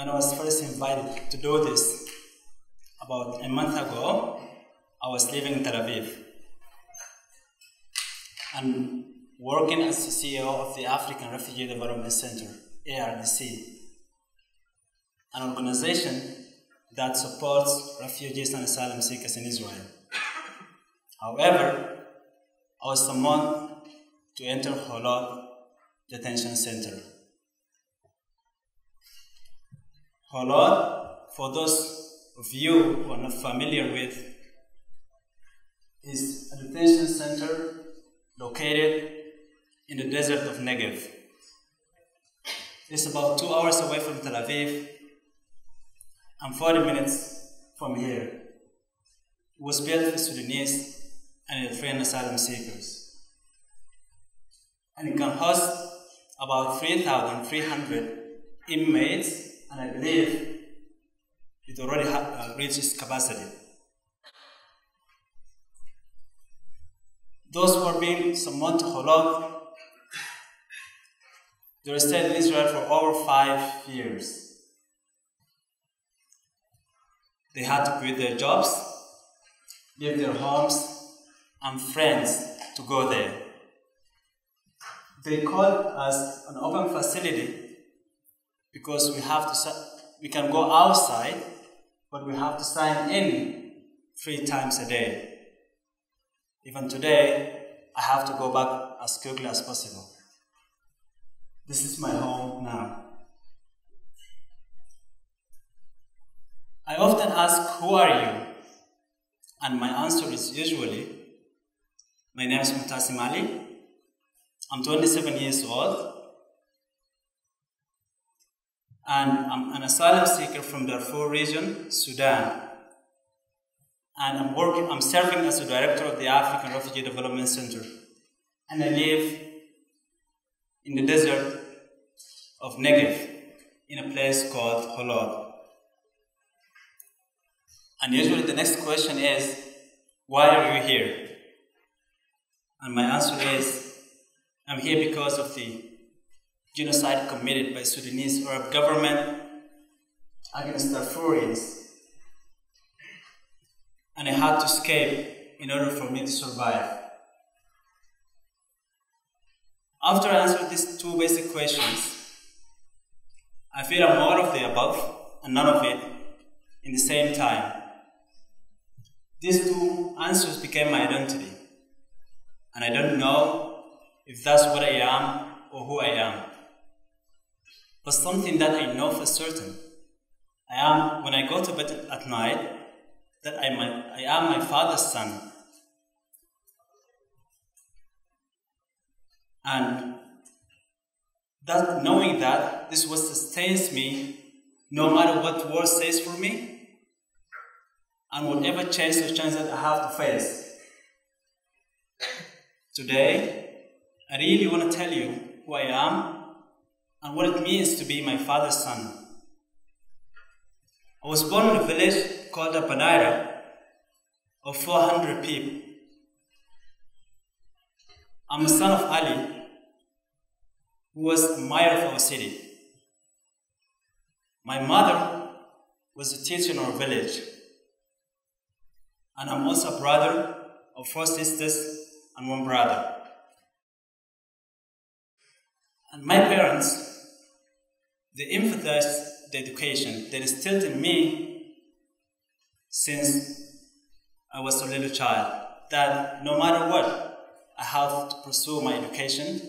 when I was first invited to do this about a month ago, I was living in Tel Aviv and working as the CEO of the African Refugee Development Center, ARDC, an organization that supports refugees and asylum seekers in Israel. However, I was summoned to enter Holod Detention Center. Holod, for those of you who are not familiar with, is a detention center located in the desert of Negev. It's about 2 hours away from Tel Aviv and 40 minutes from here. It was built for Sudanese and Eritrean asylum seekers. And it can host about 3,300 inmates, and I believe it already reached its capacity. Those who are being summoned to Holod, they stayed in Israel for over 5 years. They had to quit their jobs, leave their homes and friends to go there. They called us an open facility because we can go outside, but we have to sign in 3 times a day. Even today, I have to go back as quickly as possible. This is my home now. I often ask, who are you? And my answer is usually, my name is Mutasim Ali. I'm 27 years old. And I'm an asylum seeker from Darfur region, Sudan. And I'm serving as the director of the African Refugee Development Center. And I live in the desert of Negev, in a place called Holod. And usually the next question is, why are you here? And my answer is, I'm here because of the genocide committed by Sudanese Arab government against Darfurians. And I had to escape in order for me to survive. After I answered these 2 basic questions, I feel I'm all of the above and none of it in the same time. These 2 answers became my identity, and I don't know if that's what I am or who I am. But something that I know for certain, I am, when I go to bed at night, that I am my father's son. And that, knowing that, this is what sustains me, no matter what the world says for me, and whatever change or chance that I have to face. Today, I really want to tell you who I am and what it means to be my father's son. I was born in a village called Banaira of 400 people. I'm a son of Ali, who was the mayor of our city. My mother was a teacher in our village. And I'm also a brother of 4 sisters and 1 brother. And my parents, they emphasized the education that instilled in me since I was a little child, that no matter what, I have to pursue my education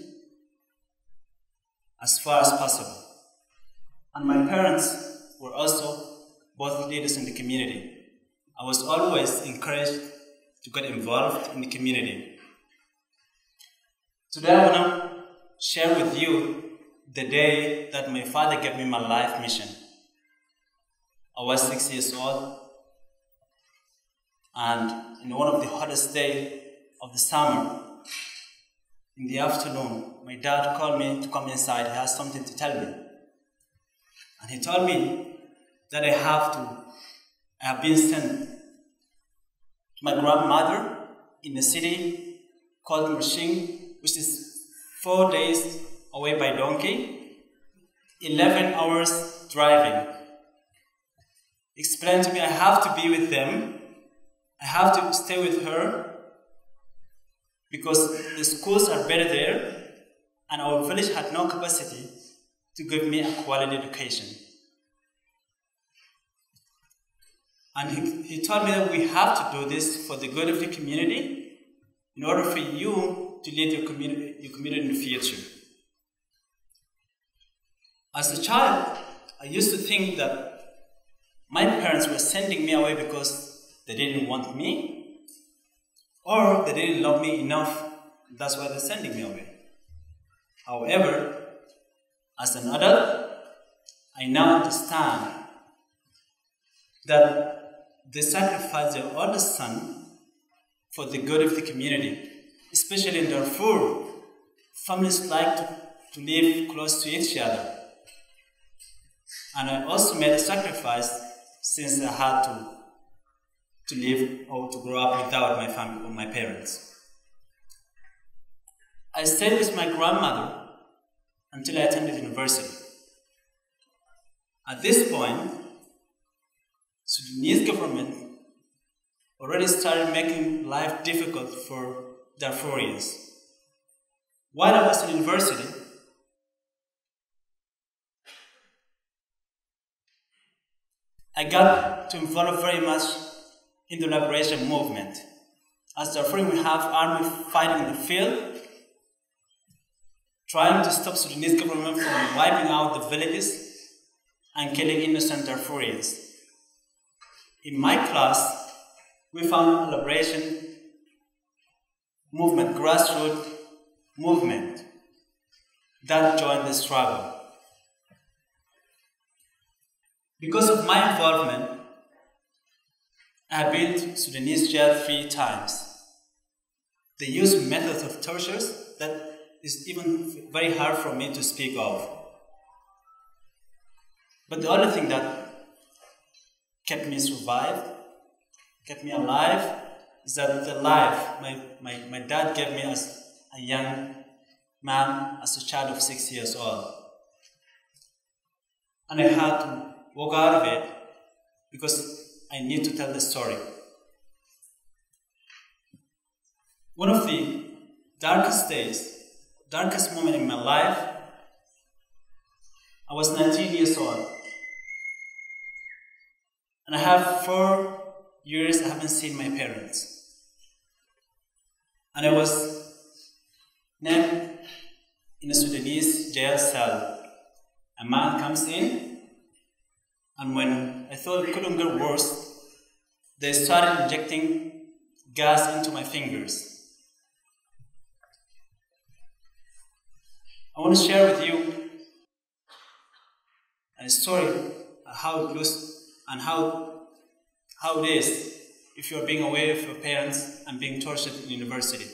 as far as possible. And my parents were also both leaders in the community. I was always encouraged to get involved in the community. Today I want to share with you the day that my father gave me my life mission. I was 6 years old, and in one of the hottest days of the summer, in the afternoon, my dad called me to come inside. He has something to tell me. And he told me that I have been sent to my grandmother in a city called Mashing, which is 4 days away by donkey, 11 hours driving. explained to me I have to be with them, I have to stay with her, because the schools are better there, and our village had no capacity to give me a quality education. And he told me that we have to do this for the good of the community in order for you to lead your community in the future. As a child, I used to think that my parents were sending me away because they didn't want me, or they didn't love me enough, that's why they're sending me away. However, as an adult, I now understand that they sacrificed their oldest son for the good of the community. Especially in Darfur, families like to live close to each other. And I also made a sacrifice since I had to live or to grow up without my family or my parents. I stayed with my grandmother until I attended university. At this point, Sudanese government already started making life difficult for Darfurians. While I was in university, I got to involve very much in the liberation movement. As Darfur, we have army fighting in the field, trying to stop Sudanese government from wiping out the villages and killing innocent Darfurians. In my class, we found a liberation movement, grassroots movement that joined the struggle. Because of my involvement, I have been to Sudanese jail 3 times. They use methods of torture that is even very hard for me to speak of. But the only thing that kept me kept me alive, is that the life my dad gave me as a young man, as a child of 6 years old. And I had to walk out of it because I need to tell the story. One of the darkest days, darkest moment in my life, I was 19 years old. And I have 4 years I haven't seen my parents. And I was named in a Sudanese jail cell. A man comes in, and when I thought it couldn't get worse, they started injecting gas into my fingers. I want to share with you a story of how it looks and how it is if you're being away from your parents and being tortured in university.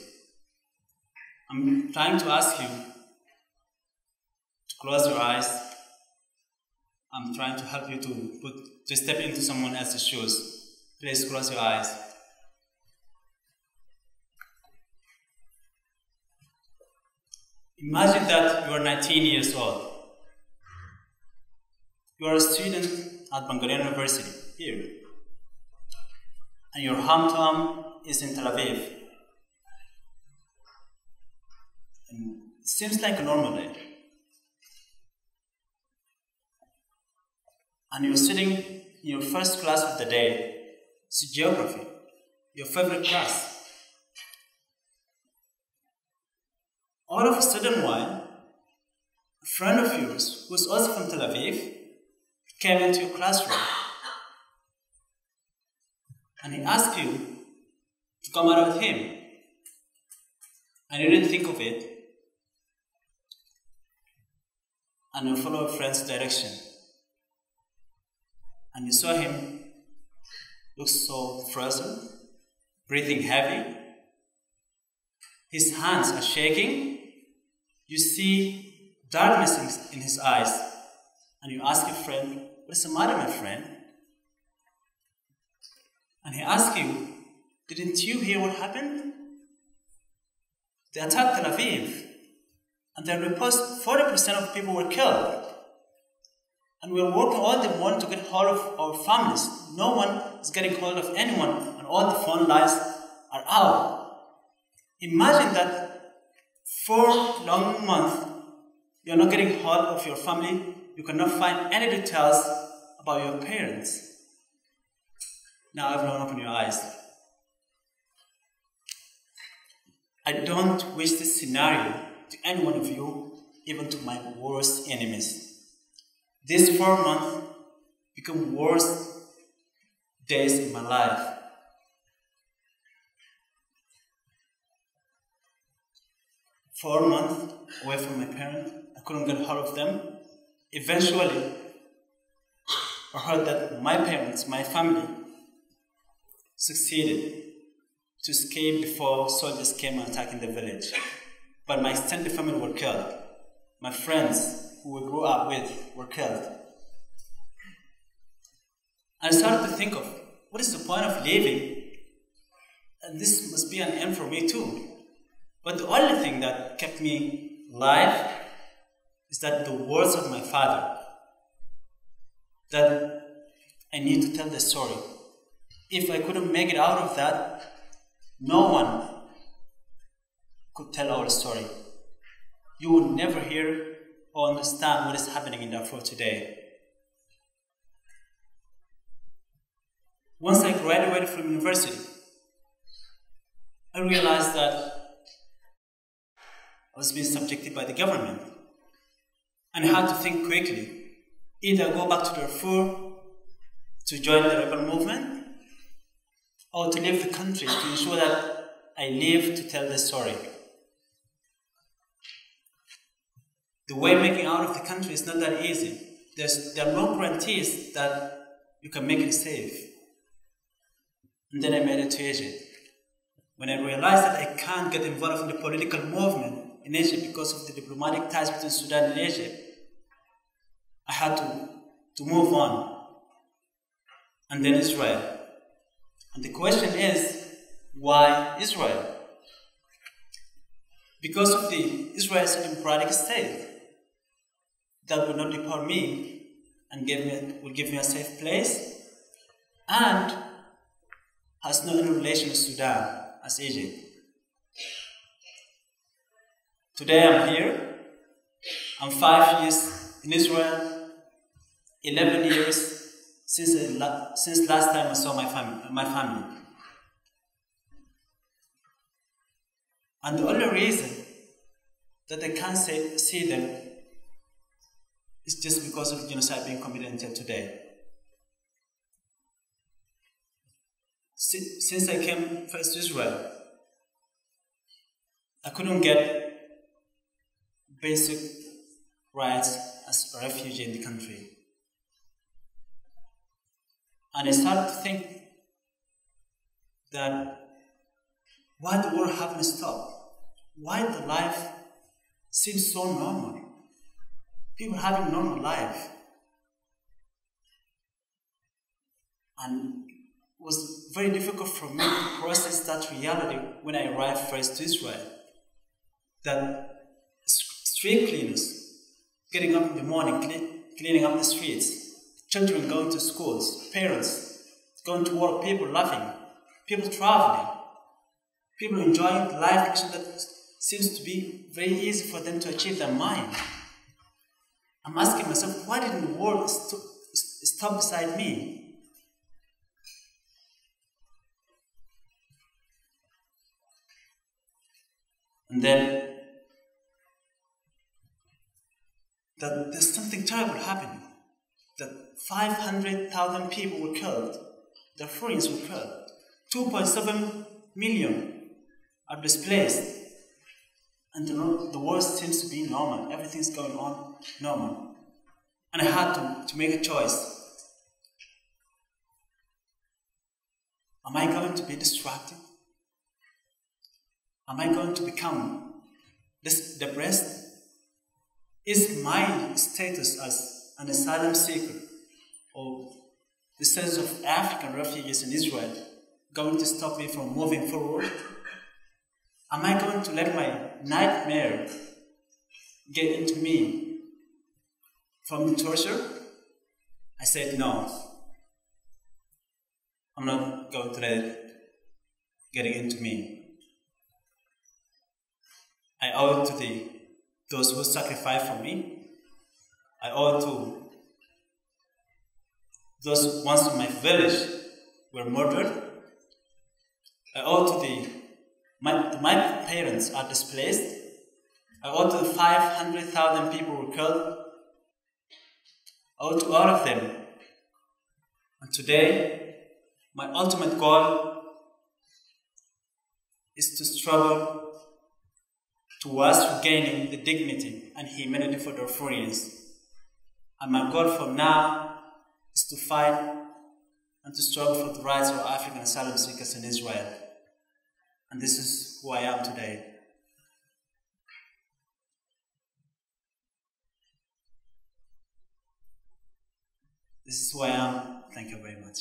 I'm trying to ask you to close your eyes. I'm trying to help you to step into someone else's shoes. Please close your eyes. Imagine that you are 19 years old. You are a student at Ben-Gurion University, here. And your hometown is in Tel Aviv. And it seems like a normal day. And you're sitting in your first class of the day. It's geography, your favorite class. All of a sudden, a friend of yours, who's also from Tel Aviv, came into your classroom. And he asked you to come out with him. And you didn't think of it. And you followed a friend's direction. And you saw him look so frozen, breathing heavy. His hands are shaking. You see darkness in his eyes. And you ask your friend, "What's the matter, my friend?" And he asks you, "Didn't you hear what happened? They attacked Tel Aviv. And they report 40% of people were killed. And we're working all the morning to get hold of our families. No one is getting hold of anyone, and all the phone lines are out. Imagine that 4 long months you're not getting hold of your family. You cannot find any details about your parents. Now everyone open your eyes. I don't wish this scenario to any one of you, even to my worst enemies. These 4 months become worst days in my life. For 4 months away from my parents, I couldn't get hold of them. Eventually, I heard that my parents, my family, succeeded to escape before soldiers came and attacked the village. But my extended family were killed. My friends who we grew up with were killed. I started to think of, what is the point of living? And this must be an end for me too. But the only thing that kept me alive is that the words of my father, that I need to tell the story. If I couldn't make it out of that, no one could tell our story. You will never hear or understand what is happening in Darfur today. Once I graduated from university, I realized that I was being subjected by the government. And I had to think quickly. Either go back to Darfur to join the rebel movement, or to leave the country to ensure that I live to tell the story. The way making out of the country is not that easy. There are no guarantees that you can make it safe. And then I made it to Egypt. When I realized that I can't get involved in the political movement in Egypt because of the diplomatic ties between Sudan and Egypt, I had to move on. And then Israel. And the question is, why Israel? Because of the Israel's democratic state that will not deport me and will give me a safe place, and has no relation with Sudan as Egypt. Today I'm here. I'm 5 years in Israel, 11 years since last time I saw my family. And the only reason that I can't see them is just because of the genocide being committed until today. Since I came first to Israel, I couldn't get basic rights as a refugee in the country. And I started to think that why the war haven't stopped? Why the life seems so normal? People having normal life. And it was very difficult for me to process that reality when I arrived first to Israel. That street cleaners, getting up in the morning, cleaning up the streets, children going to schools, parents going to work, people laughing, people traveling, people enjoying the life that seems to be very easy for them to achieve their mind. I'm asking myself, why didn't the world stop beside me? And then that there's something terrible happening. That 500,000 people were killed. Darfurians were killed. 2.7 million are displaced. And the world seems to be normal. Everything's going on normal. And I had to make a choice. Am I going to be distracted? Am I going to become depressed? Is my status as an asylum-seeker or the status of African refugees in Israel going to stop me from moving forward? Am I going to let my nightmare get into me from the torture I said no. I'm not going to let it get into me. I owe it to those who sacrificed for me. I owe it to those ones in my village were murdered. I owe it to my parents are displaced. I owe it to the 500,000 people who were killed. I owe it to all of them. And today, my ultimate goal is to struggle towards regaining the dignity and humanity for Darfurians. And my goal from now is to fight and to struggle for the rights of African asylum seekers in Israel. And this is who I am today. This is who I am. Thank you very much.